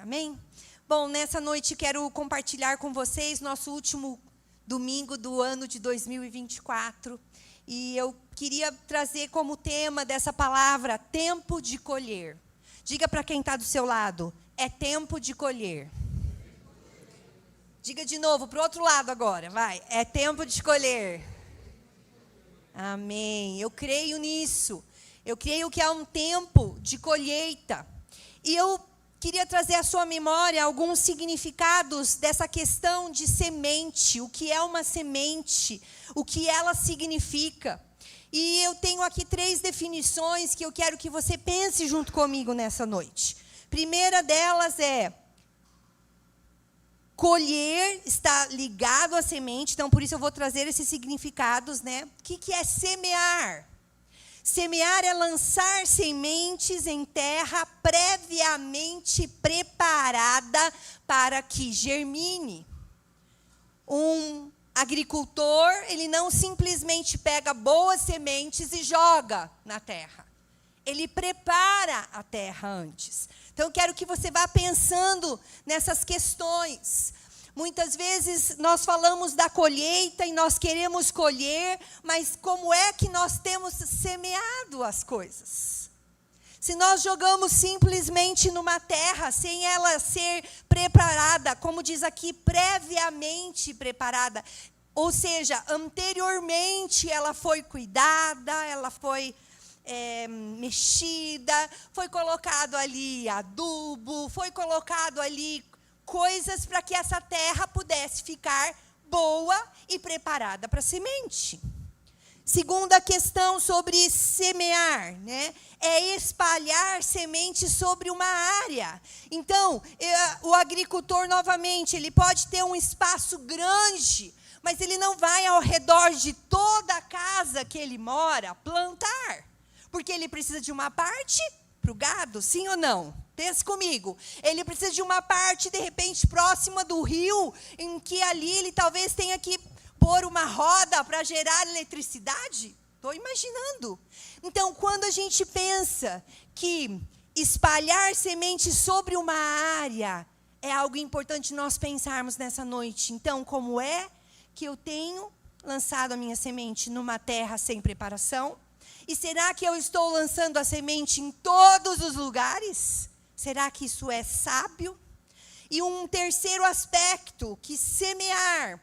Amém? Bom, nessa noite quero compartilhar com vocês nosso último domingo do ano de 2024. E eu queria trazer como tema dessa palavra, tempo de colher. Diga para quem está do seu lado, é tempo de colher. Diga de novo, para o outro lado agora, vai. É tempo de colher. Amém. Eu creio nisso. Eu creio que há um tempo de colheita. E eu queria trazer à sua memória alguns significados dessa questão de semente. O que é uma semente? O que ela significa? E eu tenho aqui 3 definições que eu quero que você pense junto comigo nessa noite. Primeira delas é: colher está ligado à semente, então por isso eu vou trazer esses significados, né? O que é semear? Semear é lançar sementes em terra previamente preparada para que germine. Um agricultor, ele não simplesmente pega boas sementes e joga na terra. Ele prepara a terra antes. Então, eu quero que você vá pensando nessas questões. Muitas vezes nós falamos da colheita e nós queremos colher, mas como é que nós temos semeado as coisas? Se nós jogamos simplesmente numa terra, sem ela ser preparada, como diz aqui, previamente preparada, ou seja, anteriormente ela foi cuidada, ela foi mexida, foi colocado ali adubo, foi colocado ali coisas para que essa terra pudesse ficar boa e preparada para a semente. Segunda questão sobre semear, né? É espalhar semente sobre uma área. Então, o agricultor, novamente, ele pode ter um espaço grande, mas ele não vai ao redor de toda a casa que ele mora plantar, porque ele precisa de uma parte para o gado, sim ou não? Pense comigo. Ele precisa de uma parte, de repente, próxima do rio, em que ali ele talvez tenha que pôr uma roda para gerar eletricidade. Estou imaginando. Então, quando a gente pensa que espalhar semente sobre uma área é algo importante nós pensarmos nessa noite. Então, como é que eu tenho lançado a minha semente numa terra sem preparação? E será que eu estou lançando a semente em todos os lugares? Será que isso é sábio? E um terceiro aspecto, que semear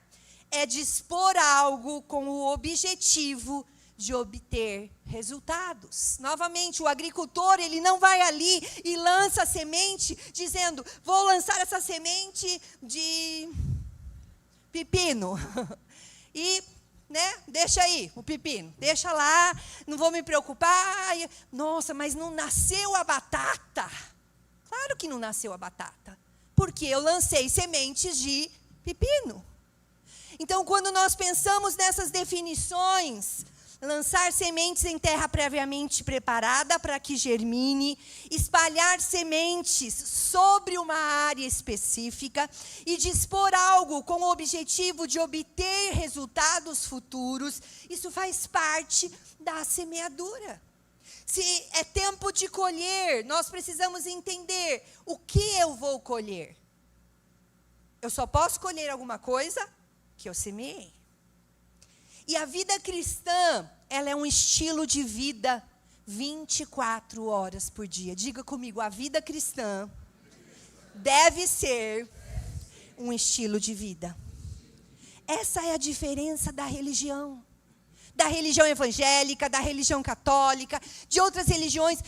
é dispor algo com o objetivo de obter resultados. Novamente, o agricultor, ele não vai ali e lança a semente dizendo, vou lançar essa semente de pepino. E deixa aí o pepino, deixa lá, não vou me preocupar. Nossa, mas não nasceu a batata. Claro que não nasceu a batata, porque eu lancei sementes de pepino. Então, quando nós pensamos nessas definições, lançar sementes em terra previamente preparada para que germine, espalhar sementes sobre uma área específica e dispor algo com o objetivo de obter resultados futuros, isso faz parte da semeadura. Se é tempo de colher, nós precisamos entender o que eu vou colher. Eu só posso colher alguma coisa que eu semeei. E a vida cristã, ela é um estilo de vida 24 horas por dia. Diga comigo, a vida cristã deve ser um estilo de vida. Essa é a diferença da religião evangélica, da religião católica, de outras religiões.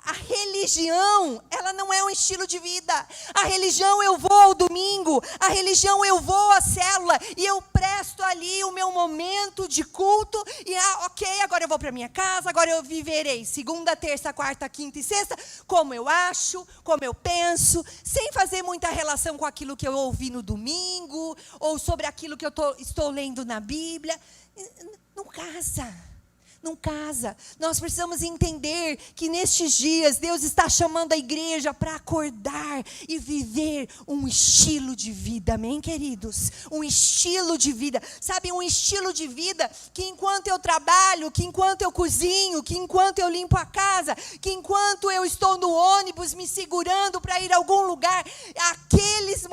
A religião, ela não é um estilo de vida. A religião, eu vou ao domingo, a religião, eu vou à célula, e eu presto ali o meu momento de culto, e ok, agora eu vou para minha casa, agora eu viverei segunda, terça, quarta, quinta e sexta, como eu acho, como eu penso, sem fazer muita relação com aquilo que eu ouvi no domingo, ou sobre aquilo que eu estou lendo na Bíblia. Não casa. Nós precisamos entender que nestes dias Deus está chamando a igreja para acordar e viver um estilo de vida, amém, queridos? Um estilo de vida, sabe, um estilo de vida que enquanto eu trabalho, que enquanto eu cozinho, que enquanto eu limpo a casa, que enquanto eu estou no ônibus me segurando para ir a algum lugar,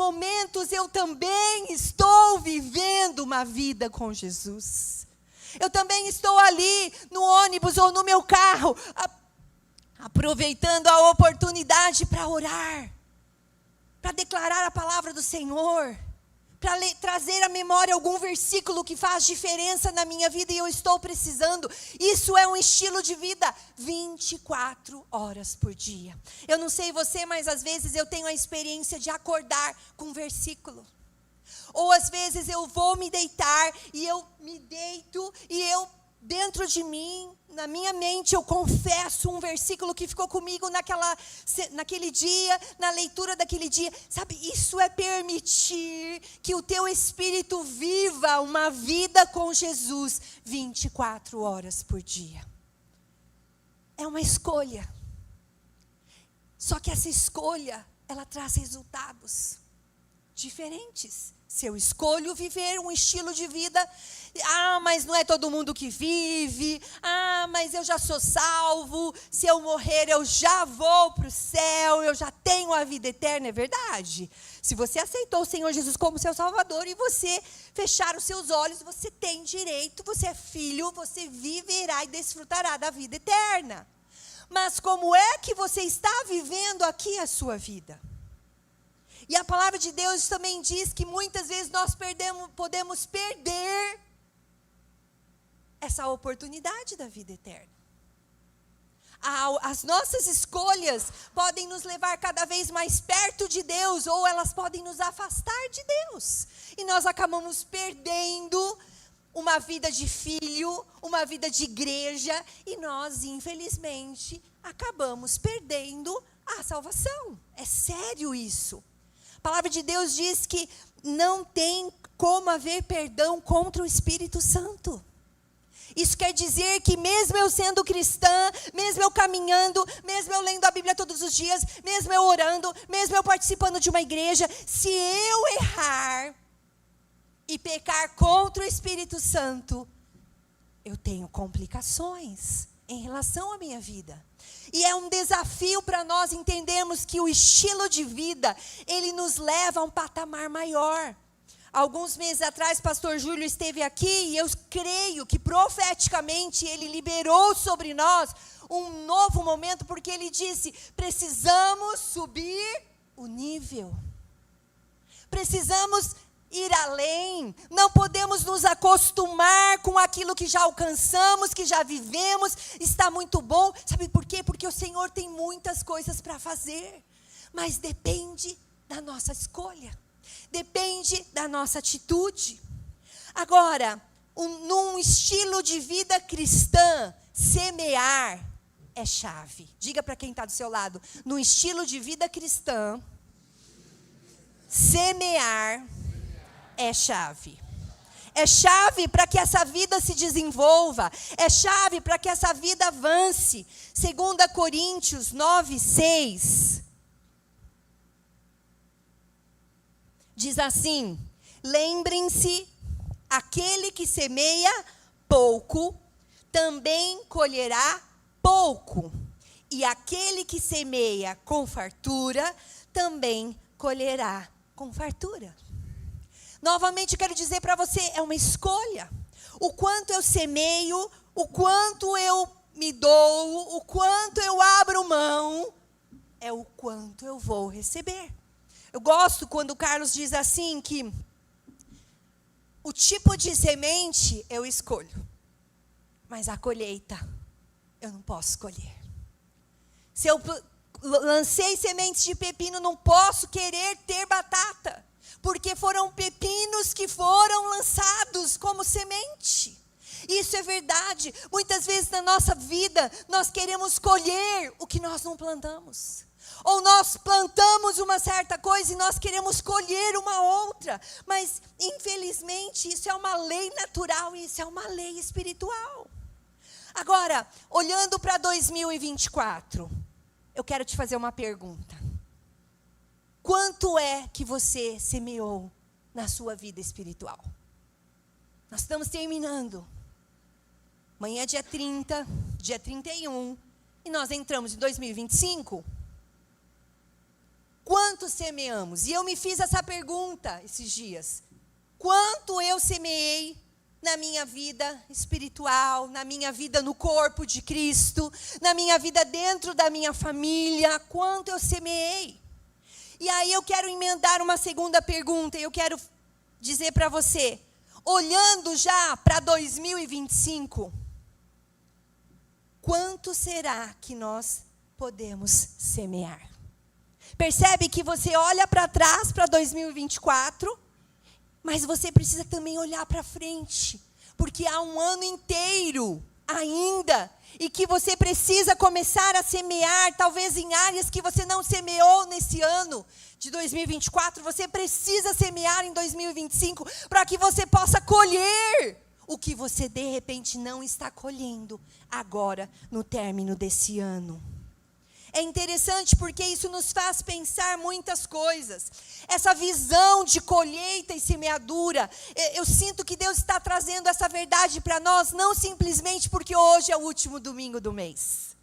momentos eu também estou vivendo uma vida com Jesus. Eu também estou ali no ônibus ou no meu carro, aproveitando a oportunidade para orar, para declarar a palavra do Senhor, para trazer à memória algum versículo que faz diferença na minha vida e eu estou precisando. Isso é um estilo de vida 24 horas por dia. Eu não sei você, mas às vezes eu tenho a experiência de acordar com um versículo. Ou às vezes eu vou me deitar e eu me deito e eu, dentro de mim, na minha mente, eu confesso um versículo que ficou comigo naquele dia, na leitura daquele dia. Sabe, isso é permitir que o teu espírito viva uma vida com Jesus 24 horas por dia. É uma escolha. Só que essa escolha, ela traz resultados diferentes. Se eu escolho viver um estilo de vida, mas não é todo mundo que vive, mas eu já sou salvo, se eu morrer eu já vou para o céu, eu já tenho a vida eterna, é verdade. Se você aceitou o Senhor Jesus como seu Salvador e você fechar os seus olhos, você tem direito, você é filho, você viverá e desfrutará da vida eterna. Mas como é que você está vivendo aqui a sua vida? E a palavra de Deus também diz que muitas vezes nós podemos perder essa oportunidade da vida eterna. As nossas escolhas podem nos levar cada vez mais perto de Deus, ou elas podem nos afastar de Deus. E nós acabamos perdendo uma vida de filho, uma vida de igreja, e nós, infelizmente, acabamos perdendo a salvação. É sério isso. A palavra de Deus diz que não tem como haver perdão contra o Espírito Santo. Isso quer dizer que mesmo eu sendo cristã, mesmo eu caminhando, mesmo eu lendo a Bíblia todos os dias, mesmo eu orando, mesmo eu participando de uma igreja, se eu errar e pecar contra o Espírito Santo, eu tenho complicações em relação à minha vida. E é um desafio para nós entendermos que o estilo de vida, ele nos leva a um patamar maior. Alguns meses atrás, pastor Júlio esteve aqui e eu creio que profeticamente ele liberou sobre nós um novo momento, porque ele disse, precisamos subir o nível. Precisamos ir além, não podemos nos acostumar com aquilo que já alcançamos, que já vivemos, está muito bom. Sabe por quê? Porque o Senhor tem muitas coisas para fazer, mas depende da nossa escolha, depende da nossa atitude. Agora, num estilo de vida cristã, semear é chave. Diga para quem está do seu lado, num estilo de vida cristã, semear é chave. É chave para que essa vida se desenvolva. É chave para que essa vida avance. 2 Coríntios 9:6. Diz assim: lembrem-se, aquele que semeia pouco, também colherá pouco. E aquele que semeia com fartura, também colherá com fartura. Novamente quero dizer para você, é uma escolha. O quanto eu semeio, o quanto eu me dou, o quanto eu abro mão, é o quanto eu vou receber. Eu gosto quando o Carlos diz assim que o tipo de semente eu escolho, mas a colheita eu não posso escolher. Se eu lancei sementes de pepino, não posso querer ter batata, porque foram pepinos que foram lançados como semente. Isso é verdade. Muitas vezes na nossa vida, nós queremos colher o que nós não plantamos. Ou nós plantamos uma certa coisa e nós queremos colher uma outra. Mas, infelizmente, isso é uma lei natural e isso é uma lei espiritual. Agora, olhando para 2024, eu quero te fazer uma pergunta. Quanto é que você semeou na sua vida espiritual? Nós estamos terminando. Amanhã é dia 30, dia 31, e nós entramos em 2025. Quanto semeamos? E eu me fiz essa pergunta esses dias. Quanto eu semeei na minha vida espiritual, na minha vida no corpo de Cristo, na minha vida dentro da minha família? Quanto eu semeei? E aí eu quero emendar uma segunda pergunta, e eu quero dizer para você, olhando já para 2025, quanto será que nós podemos semear? Percebe que você olha para trás, para 2024, mas você precisa também olhar para frente, porque há um ano inteiro ainda, e que você precisa começar a semear, talvez em áreas que você não semeou nesse ano de 2024, você precisa semear em 2025, para que você possa colher o que você de repente não está colhendo agora no término desse ano. É interessante porque isso nos faz pensar muitas coisas. Essa visão de colheita e semeadura, eu sinto que Deus está trazendo essa verdade para nós, não simplesmente porque hoje é o último domingo do mês.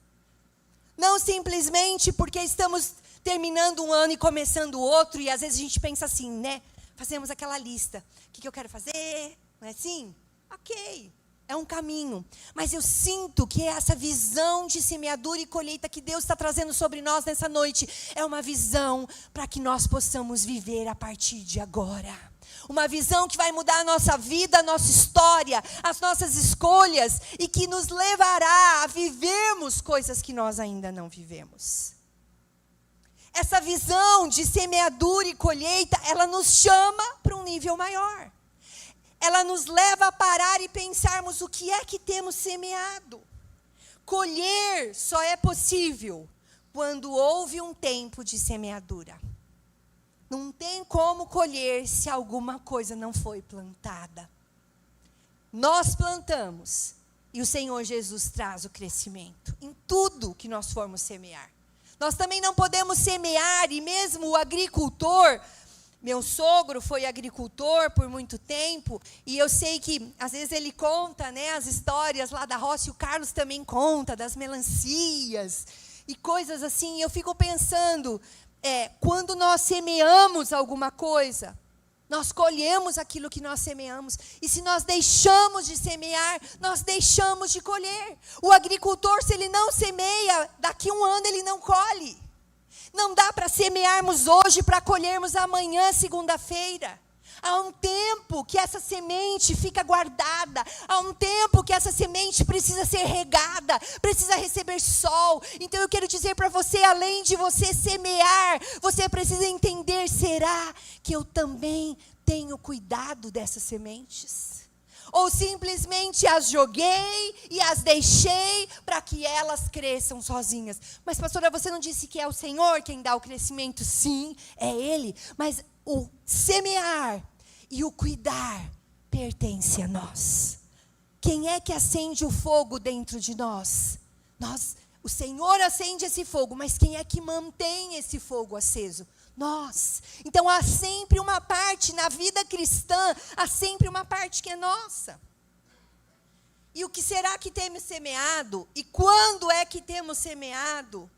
Não simplesmente porque estamos terminando um ano e começando outro, e às vezes a gente pensa assim, né? Fazemos aquela lista. O que eu quero fazer? Não é assim? Ok. É um caminho, mas eu sinto que essa visão de semeadura e colheita que Deus está trazendo sobre nós nessa noite, é uma visão para que nós possamos viver a partir de agora. Uma visão que vai mudar a nossa vida, a nossa história, as nossas escolhas, e que nos levará a vivermos coisas que nós ainda não vivemos. Essa visão de semeadura e colheita, ela nos chama para um nível maior. Ela nos leva a parar e pensarmos o que é que temos semeado. Colher só é possível quando houve um tempo de semeadura. Não tem como colher se alguma coisa não foi plantada. Nós plantamos e o Senhor Jesus traz o crescimento em tudo que nós formos semear. Nós também não podemos semear, e mesmo o agricultor, meu sogro foi agricultor por muito tempo, e eu sei que, às vezes ele conta, né, as histórias lá da roça, e o Carlos também conta das melancias, e coisas assim, e eu fico pensando, quando nós semeamos alguma coisa, nós colhemos aquilo que nós semeamos, e se nós deixamos de semear, nós deixamos de colher. O agricultor, se ele não semeia, daqui a um ano ele não colhe. Não dá para semearmos hoje para colhermos amanhã, segunda-feira. Há um tempo que essa semente fica guardada. Há um tempo que essa semente precisa ser regada, precisa receber sol. Então eu quero dizer para você, além de você semear, você precisa entender, será que eu também tenho cuidado dessas sementes? Ou simplesmente as joguei e as deixei para que elas cresçam sozinhas. Mas pastora, você não disse que é o Senhor quem dá o crescimento? Sim, é Ele. Mas o semear e o cuidar pertence a nós. Quem é que acende o fogo dentro de nós? O Senhor acende esse fogo, mas quem é que mantém esse fogo aceso? Nós. Então há sempre uma parte na vida cristã, há sempre uma parte que é nossa. E o que será que temos semeado? E quando é que temos semeado?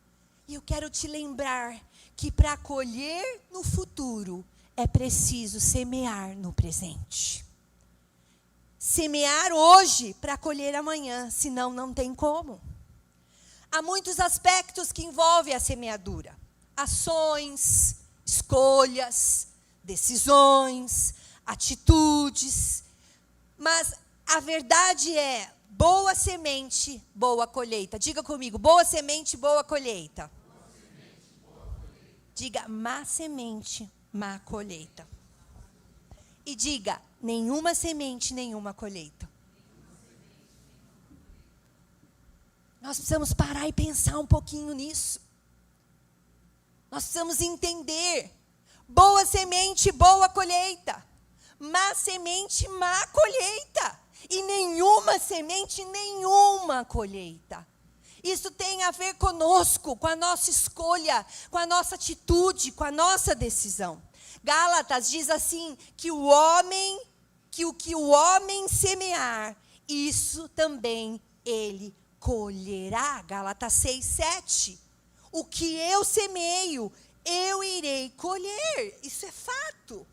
E eu quero te lembrar que para colher no futuro, é preciso semear no presente. Semear hoje para colher amanhã, senão não tem como. Há muitos aspectos que envolvem a semeadura. Ações, escolhas, decisões, atitudes. Mas a verdade é, boa semente, boa colheita. Diga comigo, boa semente, boa colheita. Diga, má semente, má colheita. E diga, nenhuma semente, nenhuma colheita. Nós precisamos parar e pensar um pouquinho nisso. Nós precisamos entender, boa semente, boa colheita. Má semente, má colheita. E nenhuma semente, nenhuma colheita. Isso tem a ver conosco, com a nossa escolha, com a nossa atitude, com a nossa decisão. Gálatas diz assim, que o que o homem semear, isso também ele colherá. Gálatas 6:7. O que eu semeio, eu irei colher. Isso é fato.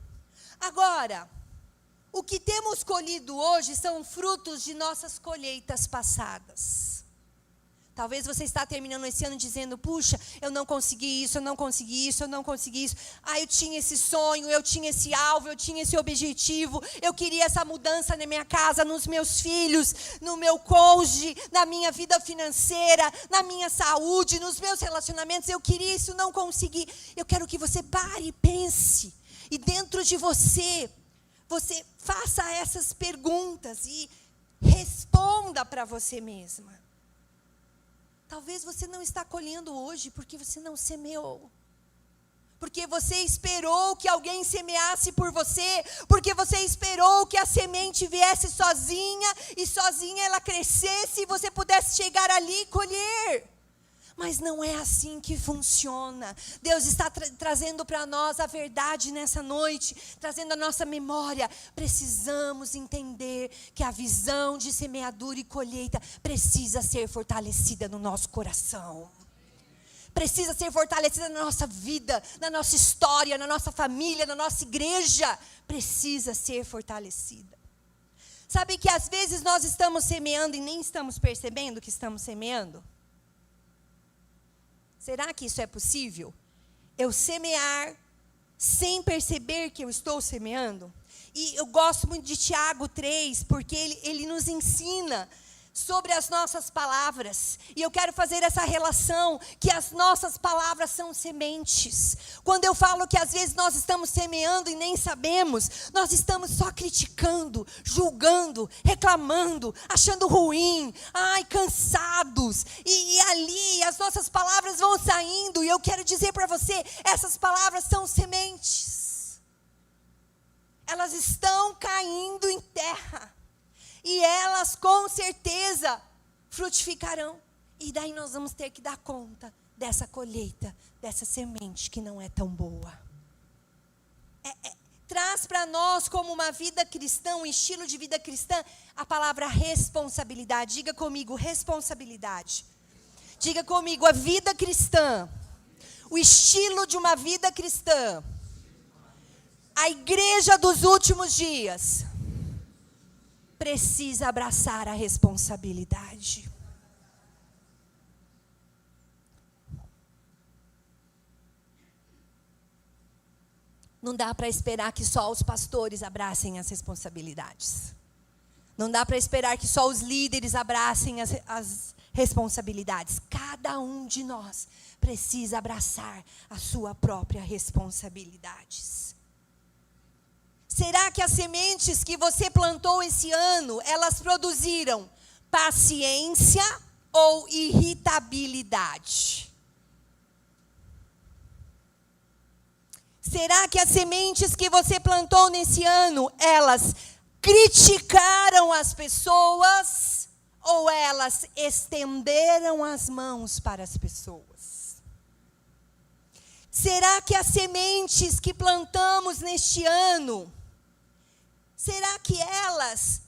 Agora, o que temos colhido hoje são frutos de nossas colheitas passadas. Talvez você está terminando esse ano dizendo, puxa, eu não consegui isso, eu não consegui isso, eu não consegui isso. Ah, eu tinha esse sonho, eu tinha esse alvo, eu tinha esse objetivo. Eu queria essa mudança na minha casa, nos meus filhos, no meu cônjuge, na minha vida financeira, na minha saúde, nos meus relacionamentos. Eu queria isso, não consegui. Eu quero que você pare e pense. E dentro de você faça essas perguntas e responda para você mesma. Talvez você não está colhendo hoje porque você não semeou. Porque você esperou que alguém semeasse por você. Porque você esperou que a semente viesse sozinha. E sozinha ela crescesse e você pudesse chegar ali e colher. Mas não é assim que funciona. Deus está trazendo para nós a verdade nessa noite, trazendo a nossa memória. Precisamos entender que a visão de semeadura e colheita precisa ser fortalecida no nosso coração. Precisa ser fortalecida na nossa vida, na nossa história, na nossa família, na nossa igreja. Precisa ser fortalecida. Sabe que às vezes nós estamos semeando e nem estamos percebendo que estamos semeando? Será que isso é possível? Eu semear sem perceber que eu estou semeando? E eu gosto muito de Tiago 3, porque ele nos ensina sobre as nossas palavras. E eu quero fazer essa relação, que as nossas palavras são sementes. Quando eu falo que às vezes nós estamos semeando e nem sabemos, nós estamos só criticando, julgando, reclamando, achando ruim, cansados. E ali as nossas palavras vão saindo. E eu quero dizer para você, essas palavras são sementes. Elas estão caindo em terra. E elas com certeza frutificarão. E daí nós vamos ter que dar conta dessa colheita, dessa semente que não é tão boa. Traz para nós como uma vida cristã, um estilo de vida cristã, a palavra responsabilidade. Diga comigo, responsabilidade. Diga comigo, a vida cristã. O estilo de uma vida cristã. A igreja dos últimos dias precisa abraçar a responsabilidade. Não dá para esperar que só os pastores abracem as responsabilidades. Não dá para esperar que só os líderes abracem as responsabilidades. Cada um de nós precisa abraçar a sua própria responsabilidade. Será que as sementes que você plantou esse ano, elas produziram paciência ou irritabilidade? Será que as sementes que você plantou nesse ano, elas criticaram as pessoas ou elas estenderam as mãos para as pessoas? Será que as sementes que plantamos neste ano, será que elas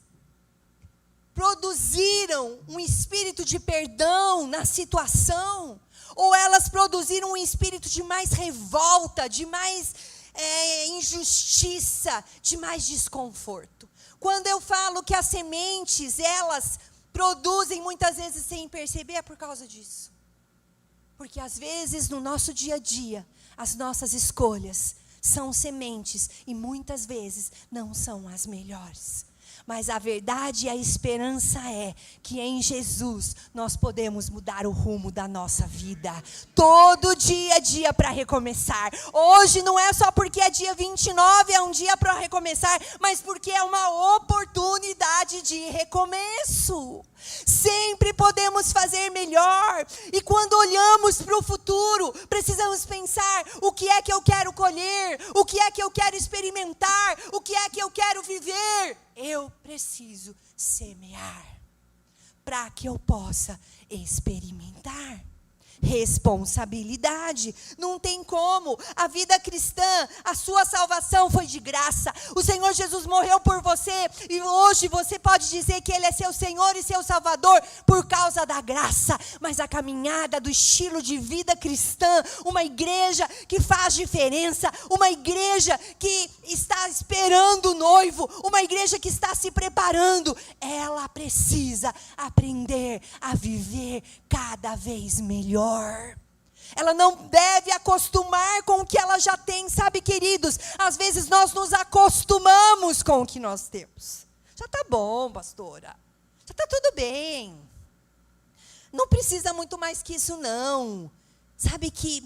produziram um espírito de perdão na situação? Ou elas produziram um espírito de mais revolta, de mais injustiça, de mais desconforto? Quando eu falo que as sementes, elas produzem muitas vezes sem perceber, é por causa disso. Porque às vezes no nosso dia a dia, as nossas escolhas são sementes e muitas vezes não são as melhores. Mas a verdade e a esperança é que em Jesus nós podemos mudar o rumo da nossa vida. Todo dia é dia para recomeçar. Hoje não é só porque é dia 29, é um dia para recomeçar, mas porque é uma oportunidade de recomeço. Sempre podemos fazer melhor. E quando olhamos para o futuro, precisamos pensar: o que é que eu quero colher? O que é que eu quero experimentar? O que é que eu quero viver? Eu preciso semear para que eu possa experimentar. responsabilidade. Não tem como. A vida cristã, a sua salvação foi de graça. O Senhor Jesus morreu por você e hoje você pode dizer que Ele é seu Senhor e seu Salvador por causa da graça. Mas a caminhada do estilo de vida cristã, uma igreja que faz diferença, uma igreja que está esperando o noivo, uma igreja que está se preparando, ela precisa aprender a viver cada vez melhor. Ela não deve acostumar com o que ela já tem, sabe, queridos? Às vezes nós nos acostumamos com o que nós temos. Já está bom, pastora. Já está tudo bem. Não precisa muito mais que isso, não. Sabe que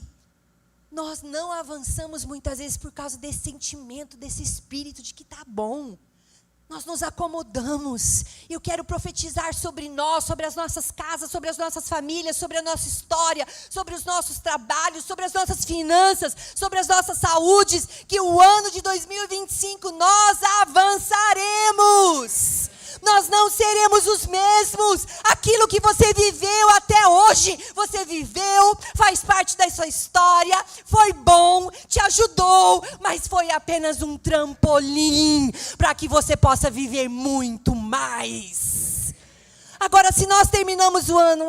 nós não avançamos muitas vezes por causa desse sentimento, desse espírito de que está bom. Nós nos acomodamos. E eu quero profetizar sobre nós, sobre as nossas casas, sobre as nossas famílias, sobre a nossa história, sobre os nossos trabalhos, sobre as nossas finanças, sobre as nossas saúdes, que o ano de 2025 nós avançaremos. Nós não seremos os mesmos. Aquilo que você viveu até hoje, você viveu, faz parte da sua história, foi bom, te ajudou, mas foi apenas um trampolim para que você possa viver muito mais. Agora, se nós terminamos o ano,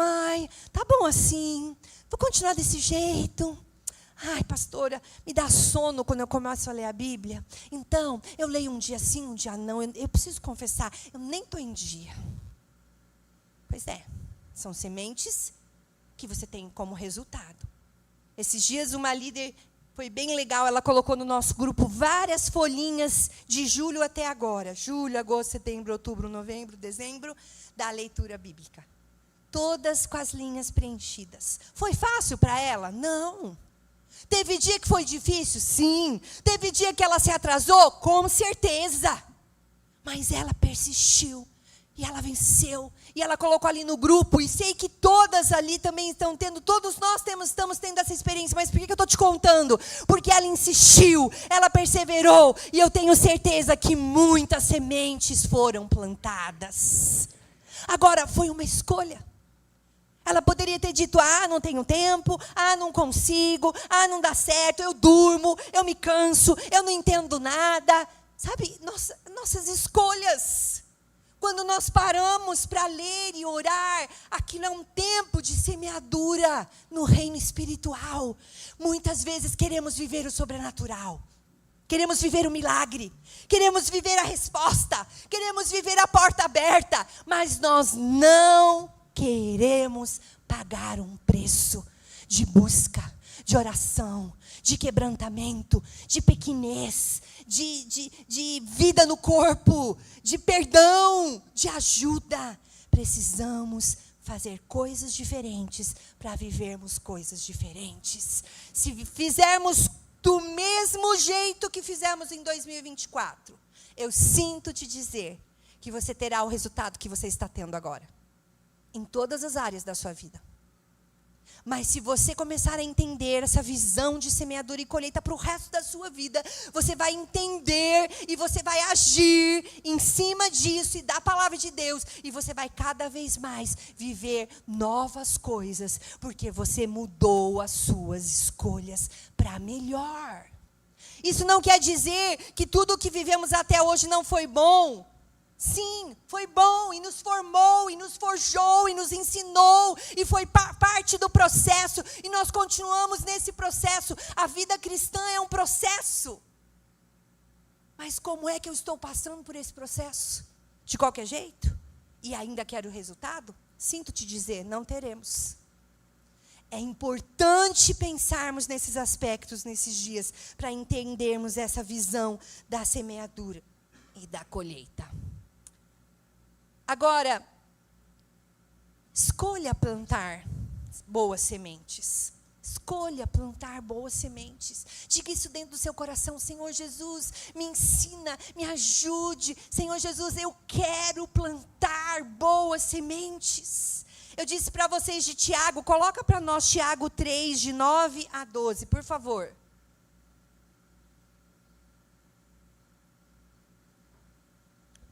tá bom assim, vou continuar desse jeito. Pastora, me dá sono quando eu começo a ler a Bíblia. Então, eu leio um dia sim, um dia não. Eu preciso confessar, eu nem estou em dia. Pois é, são sementes que você tem como resultado. Esses dias uma líder, foi bem legal, ela colocou no nosso grupo várias folhinhas de julho até agora. Julho, agosto, setembro, outubro, novembro, dezembro, da leitura bíblica. Todas com as linhas preenchidas. Foi fácil para ela? Não. Teve dia que foi difícil? Sim. Teve dia que ela se atrasou? Com certeza. Mas ela persistiu. E ela venceu. E ela colocou ali no grupo. E sei que todas ali também estão tendo. Todos nós estamos tendo essa experiência. Mas por que eu estou te contando? Porque ela insistiu. Ela perseverou. E eu tenho certeza que muitas sementes foram plantadas. Agora, foi uma escolha. Ela poderia ter dito, não tenho tempo, não consigo, não dá certo, eu durmo, eu me canso, eu não entendo nada. Sabe, nossas escolhas. Quando nós paramos para ler e orar, aquilo é um tempo de semeadura no reino espiritual. Muitas vezes queremos viver o sobrenatural. Queremos viver o milagre. Queremos viver a resposta. Queremos viver a porta aberta. Mas nós não queremos pagar um preço de busca, de oração, de quebrantamento, de pequenez, de vida no corpo, de perdão, de ajuda. Precisamos fazer coisas diferentes para vivermos coisas diferentes. Se fizermos do mesmo jeito que fizemos em 2024, eu sinto te dizer que você terá o resultado que você está tendo agora. Em todas as áreas da sua vida. Mas se você começar a entender essa visão de semeadura e colheita para o resto da sua vida, você vai entender e você vai agir em cima disso e da palavra de Deus. E você vai cada vez mais viver novas coisas, porque você mudou as suas escolhas para melhor. Isso não quer dizer que tudo o que vivemos até hoje não foi bom. Sim, foi bom e nos formou, e nos forjou, e nos ensinou, e foi parte do processo, e nós continuamos nesse processo. A vida cristã é um processo. Mas como é que eu estou passando por esse processo? De qualquer jeito? E ainda quero o resultado? Sinto te dizer, não teremos. É importante pensarmos nesses aspectos nesses dias, para entendermos essa visão da semeadura e da colheita. Agora, escolha plantar boas sementes. Escolha plantar boas sementes. Diga isso dentro do seu coração. Senhor Jesus, me ensina, me ajude. Senhor Jesus, eu quero plantar boas sementes. Eu disse para vocês de Tiago, coloca para nós Tiago 3, de 9 a 12, por favor.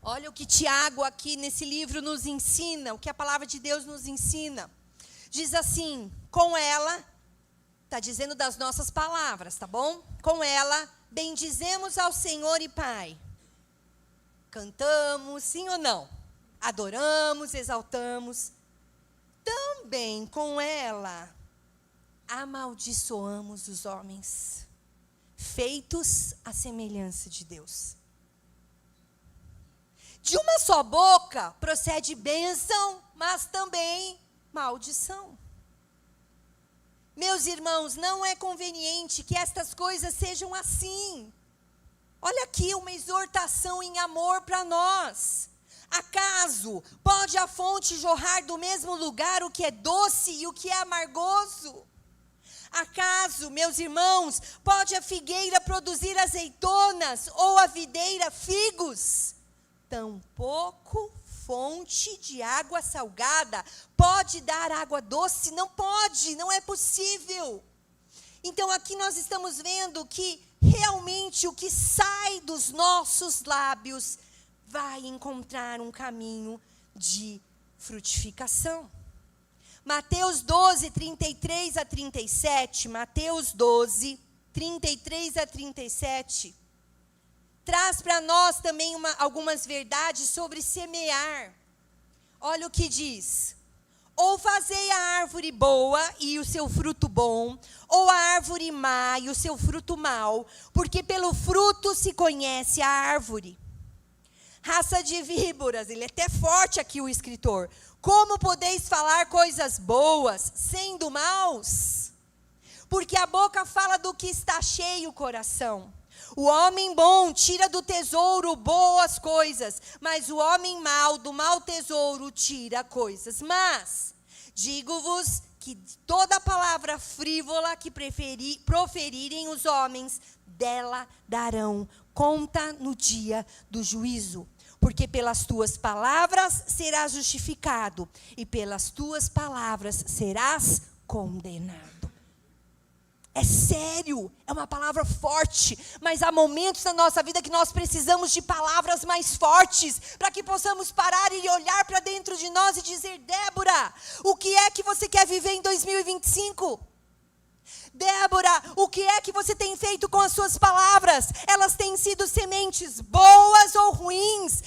Olha o que Tiago aqui nesse livro nos ensina, o que a palavra de Deus nos ensina. Diz assim, com ela, está dizendo das nossas palavras, tá bom? Com ela, bendizemos ao Senhor e Pai. Cantamos, sim ou não? Adoramos, exaltamos. Também com ela, amaldiçoamos os homens, feitos à semelhança de Deus. De uma só boca procede bênção, mas também maldição. Meus irmãos, não é conveniente que estas coisas sejam assim. Olha aqui uma exortação em amor para nós. Acaso pode a fonte jorrar do mesmo lugar o que é doce e o que é amargoso? Acaso, meus irmãos, pode a figueira produzir azeitonas ou a videira figos? Tampouco fonte de água salgada pode dar água doce? Não pode, não é possível. Então aqui nós estamos vendo que realmente o que sai dos nossos lábios vai encontrar um caminho de frutificação. Mateus 12, 33 a 37, Mateus 12, 33 a 37, traz para nós também algumas verdades sobre semear. Olha o que diz: ou fazei a árvore boa e o seu fruto bom, ou a árvore má e o seu fruto mau, porque pelo fruto se conhece a árvore. Raça de víboras, ele é até forte aqui o escritor. Como podeis falar coisas boas, sendo maus? Porque a boca fala do que está cheio o coração. O homem bom tira do tesouro boas coisas, mas o homem mau do mau tesouro tira coisas más. Digo-vos que toda palavra frívola que proferirem os homens, dela darão conta no dia do juízo. Porque pelas tuas palavras serás justificado, e pelas tuas palavras serás condenado. É sério, é uma palavra forte, mas há momentos na nossa vida que nós precisamos de palavras mais fortes, para que possamos parar e olhar para dentro de nós e dizer: Débora, o que é que você quer viver em 2025? Débora, o que é que você tem feito com as suas palavras? Elas têm sido sementes boas ou ruins?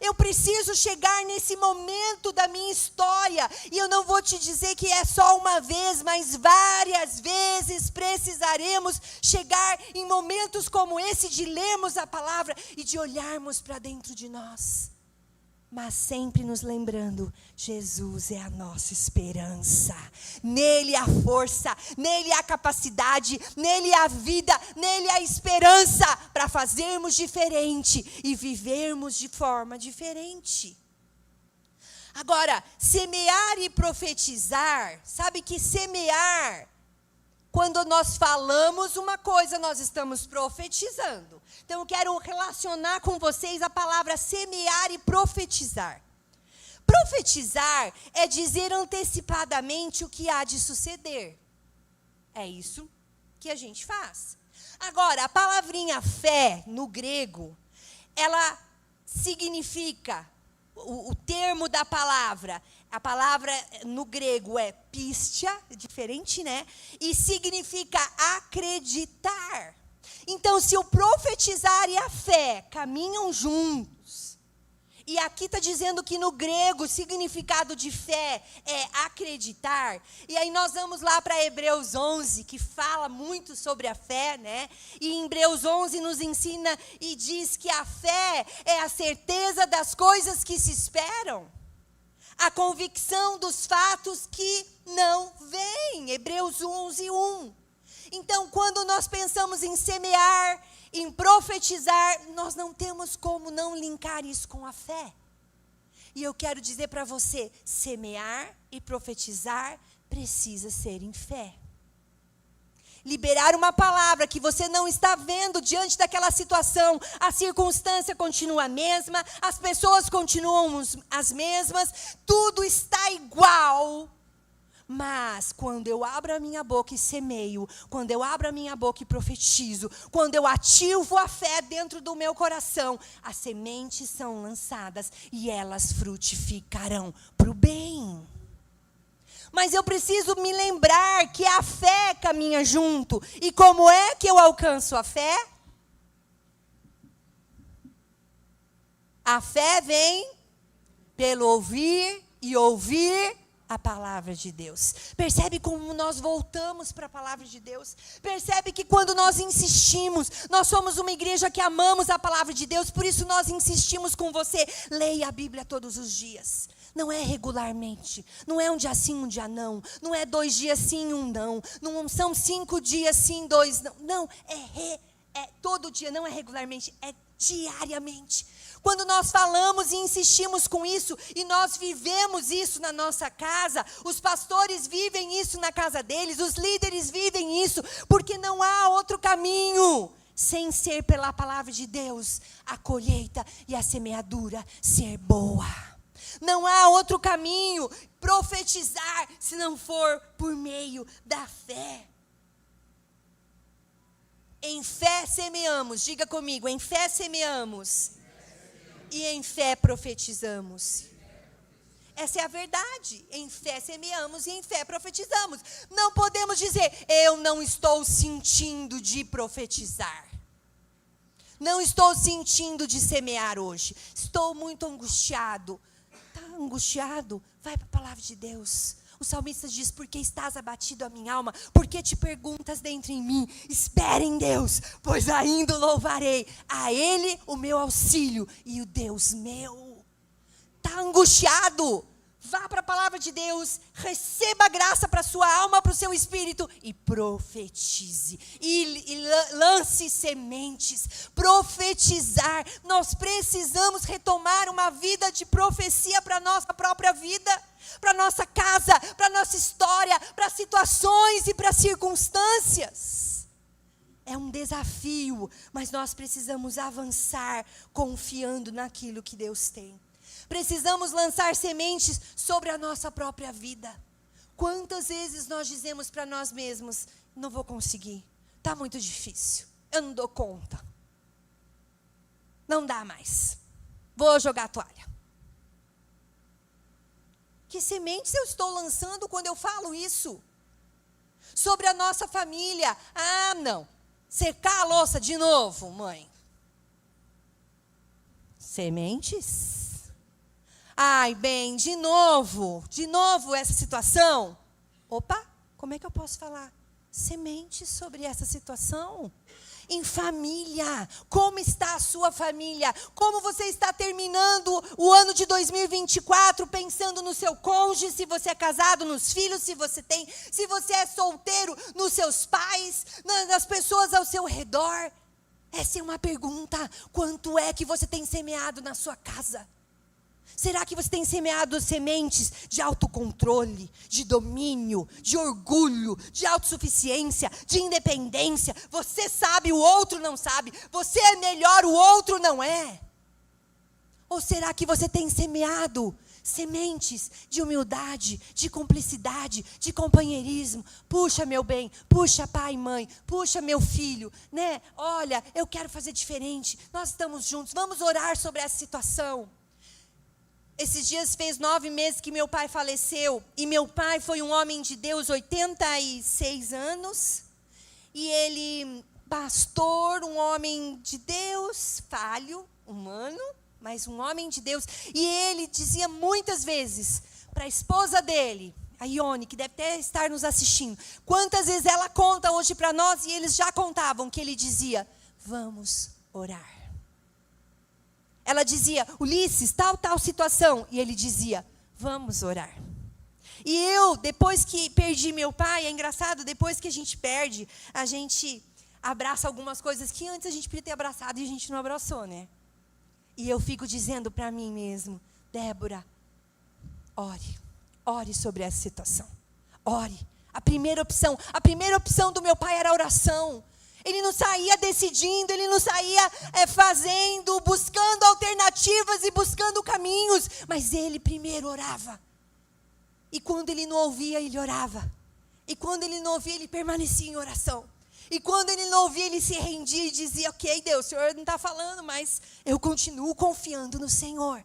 Eu preciso chegar nesse momento da minha história. E eu não vou te dizer que é só uma vez, mas várias vezes precisaremos chegar em momentos como esse, de lermos a palavra e de olharmos para dentro de nós. Mas sempre nos lembrando, Jesus é a nossa esperança. Nele há força, nele há capacidade, nele há vida, nele há esperança para fazermos diferente e vivermos de forma diferente. Agora, semear e profetizar, sabe que semear, quando nós falamos uma coisa, nós estamos profetizando. Então, eu quero relacionar com vocês a palavra semear e profetizar. Profetizar é dizer antecipadamente o que há de suceder. É isso que a gente faz. Agora, a palavrinha fé, no grego, ela significa, o termo da palavra, a palavra no grego é pistia, diferente, né? E significa acreditar. Então, se o profetizar e a fé caminham juntos, e aqui está dizendo que no grego o significado de fé é acreditar, e aí nós vamos lá para Hebreus 11, que fala muito sobre a fé, né? E em Hebreus 11 nos ensina e diz que a fé é a certeza das coisas que se esperam, a convicção dos fatos que não vêm. Hebreus 11, 1. Então, quando nós pensamos em semear, em profetizar, nós não temos como não linkar isso com a fé. E eu quero dizer para você, semear e profetizar precisa ser em fé. Liberar uma palavra que você não está vendo diante daquela situação, a circunstância continua a mesma, as pessoas continuam as mesmas, tudo está igual. Mas quando eu abro a minha boca e semeio, quando eu abro a minha boca e profetizo, quando eu ativo a fé dentro do meu coração, as sementes são lançadas e elas frutificarão para o bem. Mas eu preciso me lembrar que a fé caminha junto. E como é que eu alcanço a fé? A fé vem pelo ouvir e ouvir a palavra de Deus. Percebe como nós voltamos para a palavra de Deus? Percebe que quando nós insistimos, nós somos uma igreja que amamos a palavra de Deus, por isso nós insistimos com você. Leia a Bíblia todos os dias. Não é regularmente, não é um dia sim, um dia não. Não é 2 dias sim, um não. Não são 5 dias sim, 2 não. Não, é todo dia, não é regularmente, é diariamente. Quando nós falamos e insistimos com isso, e nós vivemos isso na nossa casa, os pastores vivem isso na casa deles, os líderes vivem isso, porque não há outro caminho, sem ser pela palavra de Deus, a colheita e a semeadura ser boa. Não há outro caminho, profetizar, se não for por meio da fé. Em fé semeamos, diga comigo, em fé semeamos. E em fé profetizamos. Essa é a verdade. Em fé semeamos e em fé profetizamos. Não podemos dizer, eu não estou sentindo de profetizar. Não estou sentindo de semear hoje. Estou muito angustiado. Está angustiado? Vai para a palavra de Deus. O salmista diz, porque estás abatido a minha alma? Porque te perguntas dentro em mim? Espera em Deus, pois ainda o louvarei. A Ele o meu auxílio e o Deus meu. Está angustiado? Vá para a palavra de Deus, receba graça para a sua alma, para o seu espírito e profetize. E lance sementes. Profetizar. Nós precisamos retomar uma vida de profecia para a nossa própria vida. Para a nossa casa, para a nossa história, para situações e para circunstâncias. É um desafio, mas nós precisamos avançar confiando naquilo que Deus tem. Precisamos lançar sementes sobre a nossa própria vida. Quantas vezes nós dizemos para nós mesmos, não vou conseguir, está muito difícil, eu não dou conta. Não dá mais, vou jogar a toalha. Que sementes eu estou lançando quando eu falo isso? Sobre a nossa família. Ah, não. Secar a louça de novo, mãe. Sementes? Ai, bem, de novo essa situação. Opa, como é que eu posso falar? Sementes sobre essa situação. Em família, como está a sua família? Como você está terminando o ano de 2024, pensando no seu cônjuge, se você é casado, nos filhos, se você é solteiro, nos seus pais, nas pessoas ao seu redor? Essa é uma pergunta. Quanto é que você tem semeado na sua casa? Será que você tem semeado sementes de autocontrole, de domínio, de orgulho, de autossuficiência, de independência? Você sabe, o outro não sabe. Você é melhor, o outro não é. Ou será que você tem semeado sementes de humildade, de cumplicidade, de companheirismo? Puxa, meu bem, puxa, pai e mãe, puxa, meu filho, né? Olha, eu quero fazer diferente. Nós estamos juntos, vamos orar sobre essa situação. Esses dias fez 9 meses que meu pai faleceu. E meu pai foi um homem de Deus, 86 anos. E ele, pastor, um homem de Deus, falho, humano, mas um homem de Deus. E ele dizia muitas vezes para a esposa dele, a Ione, que deve até estar nos assistindo. Quantas vezes ela conta hoje para nós, e eles já contavam, que ele dizia, vamos orar. Ela dizia, Ulisses, tal situação. E ele dizia, vamos orar. E eu, depois que perdi meu pai, é engraçado, depois que a gente perde, a gente abraça algumas coisas que antes a gente podia ter abraçado e a gente não abraçou, né? E eu fico dizendo para mim mesmo, Débora, ore sobre essa situação. Ore. A primeira opção do meu pai era a oração. Ele não saía decidindo, ele não saía fazendo, buscando alternativas e buscando caminhos. Mas ele primeiro orava. E quando ele não ouvia, ele orava. E quando ele não ouvia, ele permanecia em oração. E quando ele não ouvia, ele se rendia e dizia, ok, Deus, o Senhor não está falando, mas eu continuo confiando no Senhor.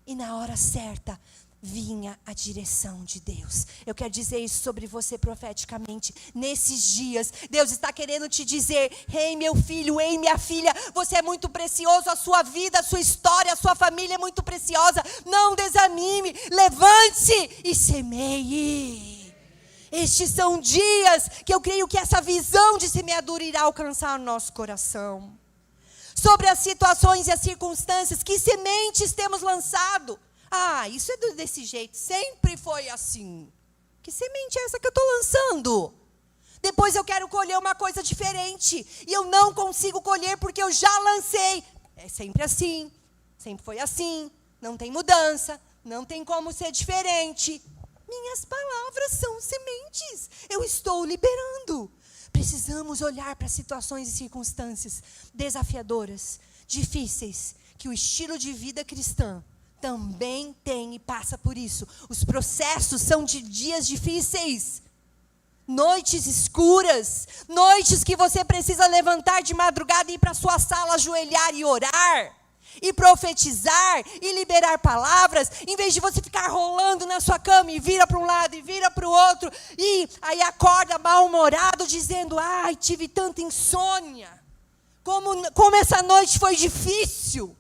E na hora certa, vinha a direção de Deus. Eu quero dizer isso sobre você profeticamente. Nesses dias, Deus está querendo te dizer: ei, meu filho, ei, minha filha, você é muito precioso, a sua vida, a sua história, a sua família é muito preciosa. Não desanime, levante-se e semeie. Estes são dias que eu creio que essa visão de semeadura irá alcançar o nosso coração. Sobre as situações e as circunstâncias, que sementes temos lançado? Ah, isso é desse jeito, sempre foi assim. Que semente é essa que eu estou lançando? Depois eu quero colher uma coisa diferente, e eu não consigo colher porque eu já lancei. É sempre assim, sempre foi assim, não tem mudança, não tem como ser diferente. Minhas palavras são sementes, eu estou liberando. Precisamos olhar para situações e circunstâncias desafiadoras, difíceis, que o estilo de vida cristã também tem e passa por isso. Os processos são de dias difíceis, noites escuras, noites que você precisa levantar de madrugada e ir para a sua sala, ajoelhar e orar, e profetizar, e liberar palavras, em vez de você ficar rolando na sua cama, e vira para um lado, e vira para o outro, e aí acorda mal-humorado, dizendo: ai, tive tanta insônia, como essa noite foi difícil.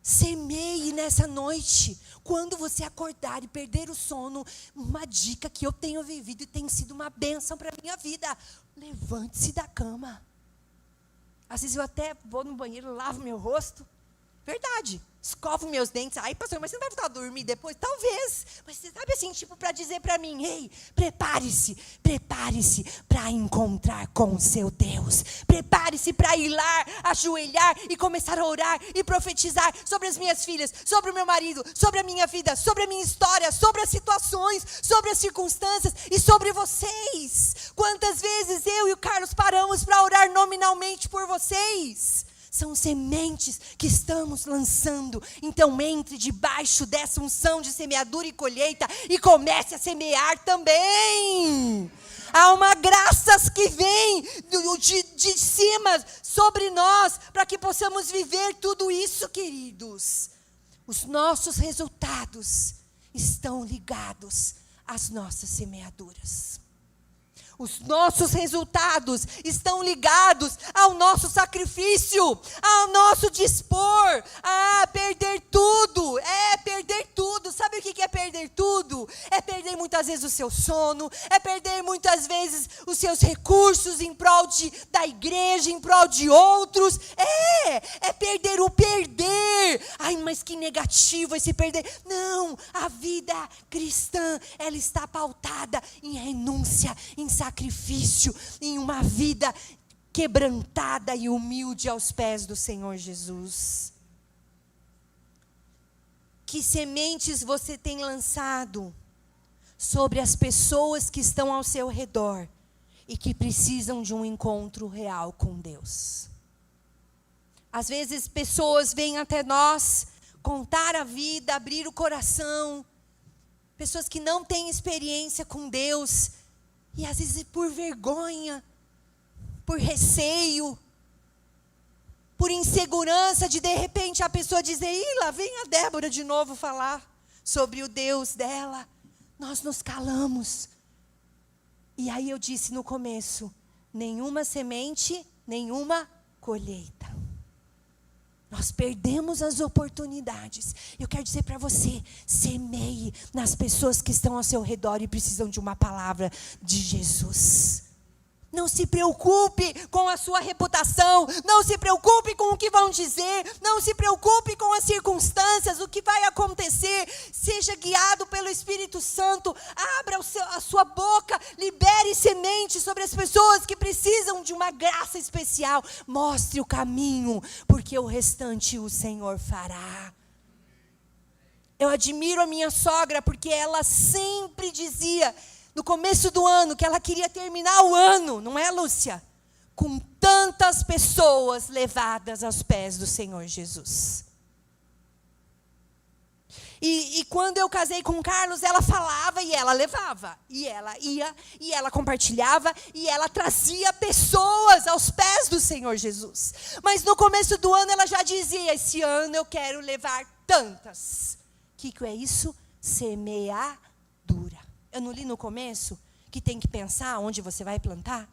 Semeie nessa noite. Quando você acordar e perder o sono, uma dica que eu tenho vivido e tem sido uma bênção para a minha vida: levante-se da cama. Às vezes eu até vou no banheiro, lavo meu rosto. Verdade. Escovo meus dentes. Ai, pastor, mas você não vai voltar a dormir depois? Talvez. Mas você sabe assim, tipo, para dizer para mim: ei, prepare-se para encontrar com o seu Deus. Prepare-se para ir lá, ajoelhar e começar a orar e profetizar sobre as minhas filhas, sobre o meu marido, sobre a minha vida, sobre a minha história, sobre as situações, sobre as circunstâncias e sobre vocês. Quantas vezes eu e o Carlos paramos para orar nominalmente por vocês? São sementes que estamos lançando. Então entre debaixo dessa unção de semeadura e colheita e comece a semear também. Há uma graça que vem de cima sobre nós para que possamos viver tudo isso, queridos. Os nossos resultados estão ligados às nossas semeaduras. Os nossos resultados estão ligados ao nosso sacrifício, ao nosso dispor, a perder tudo. Perder tudo. Sabe o que é perder tudo? É perder muitas vezes o seu sono, é perder muitas vezes os seus recursos em prol da igreja, em prol de outros. É perder o perder. Ai, mas que negativo esse perder. Não, a vida cristã, ela está pautada em renúncia, em sacrifício, em uma vida quebrantada e humilde aos pés do Senhor Jesus. Que sementes você tem lançado sobre as pessoas que estão ao seu redor e que precisam de um encontro real com Deus? Às vezes pessoas vêm até nós contar a vida, abrir o coração, pessoas que não têm experiência com Deus, e às vezes por vergonha, por receio, por insegurança de repente a pessoa dizer: ih, lá vem a Débora de novo falar sobre o Deus dela. Nós nos calamos. E aí eu disse no começo: nenhuma semente, nenhuma colheita. Nós perdemos as oportunidades. Eu quero dizer para você: semeie nas pessoas que estão ao seu redor e precisam de uma palavra de Jesus. Não se preocupe com a sua reputação, não se preocupe com o que vão dizer, não se preocupe com as circunstâncias, o que vai acontecer. Seja guiado pelo Espírito Santo, abra a sua boca, libere semente sobre as pessoas que precisam de uma graça especial. Mostre o caminho, porque o restante o Senhor fará. Eu admiro a minha sogra, porque ela sempre dizia no começo do ano que ela queria terminar o ano, não é, Lúcia? Com tantas pessoas levadas aos pés do Senhor Jesus. E quando eu casei com o Carlos, ela falava e ela levava. E ela ia, e ela compartilhava, e ela trazia pessoas aos pés do Senhor Jesus. Mas no começo do ano ela já dizia: esse ano eu quero levar tantas. O que é isso? semeadura. Eu não li no começo que tem que pensar onde você vai plantar?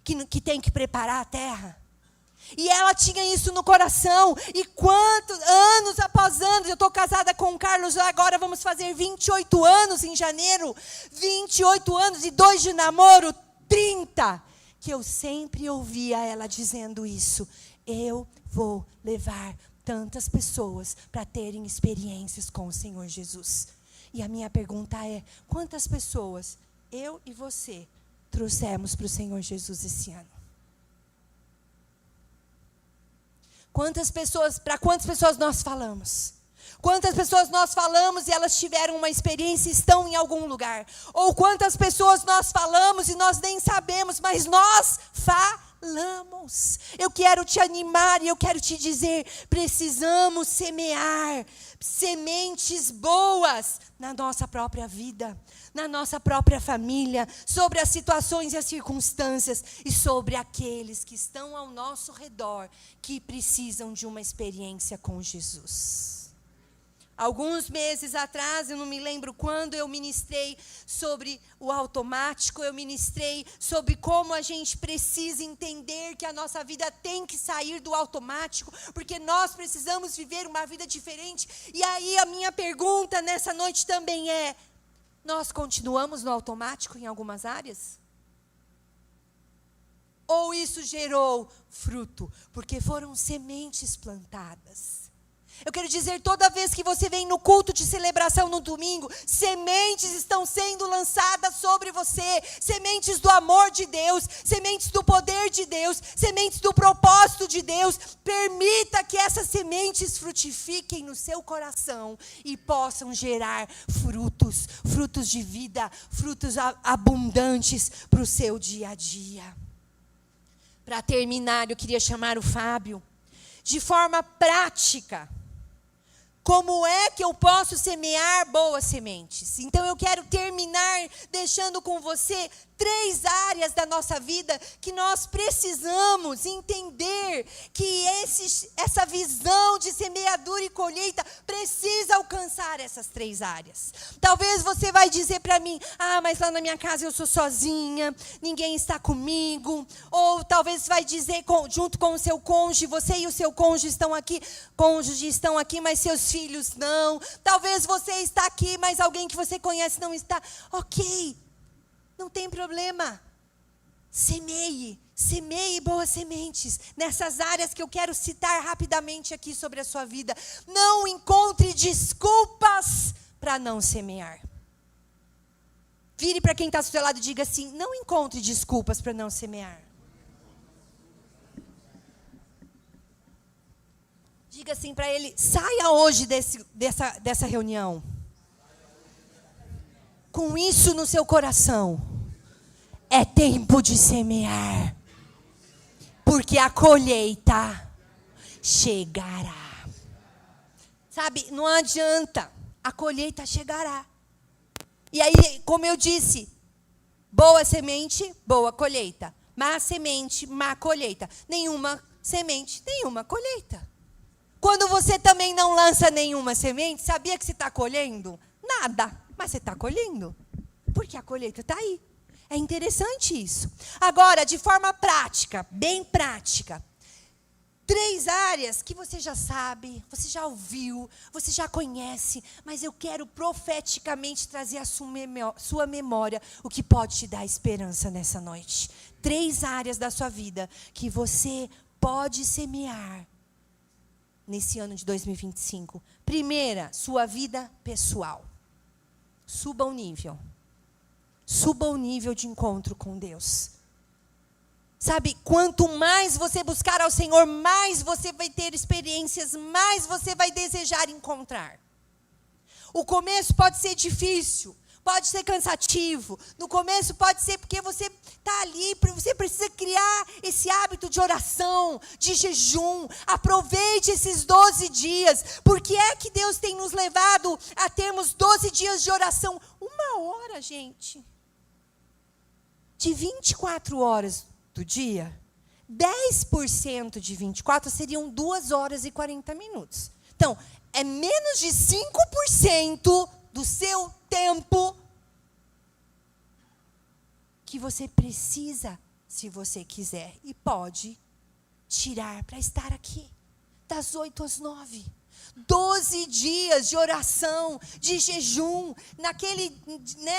Que tem que preparar a terra? E ela tinha isso no coração. E quantos anos após anos, eu estou casada com o Carlos, agora vamos fazer 28 anos em janeiro. 28 anos e 2 de namoro, 30. Que eu sempre ouvia ela dizendo isso. Eu vou levar tantas pessoas para terem experiências com o Senhor Jesus. E a minha pergunta é, quantas pessoas eu e você trouxemos para o Senhor Jesus esse ano? Para quantas pessoas nós falamos? Quantas pessoas nós falamos e elas tiveram uma experiência e estão em algum lugar? Ou quantas pessoas nós falamos e nós nem sabemos, mas nós falamos. Eu quero te animar e eu quero te dizer, precisamos semear sementes boas na nossa própria vida, na nossa própria família, sobre as situações e as circunstâncias e sobre aqueles que estão ao nosso redor, que precisam de uma experiência com Jesus. Alguns meses atrás, eu não me lembro quando, eu ministrei sobre o automático, eu ministrei sobre como a gente precisa entender que a nossa vida tem que sair do automático, porque nós precisamos viver uma vida diferente. E aí a minha pergunta nessa noite também é, nós continuamos no automático em algumas áreas? Ou isso gerou fruto, porque foram sementes plantadas? Eu quero dizer, toda vez que você vem no culto de celebração no domingo, sementes estão sendo lançadas sobre você, sementes do amor de Deus, sementes do poder de Deus, sementes do propósito de Deus. Permita que essas sementes frutifiquem no seu coração e possam gerar frutos de vida, frutos abundantes para o seu dia a dia. Para terminar, eu queria chamar o Fábio, de forma prática. Como é que eu posso semear boas sementes? Então eu quero terminar deixando com você 3 áreas da nossa vida que nós precisamos entender que essa visão de semeadura e colheita precisa alcançar essas 3 áreas. Talvez você vai dizer para mim, mas lá na minha casa eu sou sozinha, ninguém está comigo. Ou talvez vai dizer junto com o seu cônjuge, você e o seu cônjuge estão aqui, mas seus filhos não. Talvez você está aqui, mas alguém que você conhece não está. Ok. Não tem problema. Semeie boas sementes nessas áreas que eu quero citar rapidamente aqui sobre a sua vida. Não encontre desculpas para não semear. Vire para quem está ao seu lado e diga assim, não encontre desculpas para não semear. Diga assim para ele, saia hoje dessa reunião. Com isso no seu coração. É tempo de semear. Porque a colheita chegará. Sabe, não adianta. A colheita chegará. E aí, como eu disse, boa semente, boa colheita. Má semente, má colheita. Nenhuma semente, nenhuma colheita. Quando você também não lança nenhuma semente, sabia que você está colhendo? Nada, mas você está colhendo. Porque a colheita está aí. É interessante isso. Agora, de forma prática, bem prática. 3 áreas que você já sabe, você já ouviu, você já conhece, mas eu quero profeticamente trazer à sua memória o que pode te dar esperança nessa noite. 3 áreas da sua vida que você pode semear nesse ano de 2025. Primeira, sua vida pessoal. Suba o nível. Suba o nível de encontro com Deus. Sabe, quanto mais você buscar ao Senhor, mais você vai ter experiências, mais você vai desejar encontrar. O começo pode ser difícil, pode ser cansativo. No começo pode ser porque você está ali, você precisa criar esse hábito de oração, de jejum. Aproveite esses 12 dias. Porque é que Deus tem nos levado a termos 12 dias de oração? 1 hora, gente. De 24 horas do dia, 10% de 24 seriam 2 horas e 40 minutos. Então, é menos de 5% do seu tempo que você precisa, se você quiser, e pode tirar para estar aqui, das 8 às 9. 12 dias de oração, de jejum,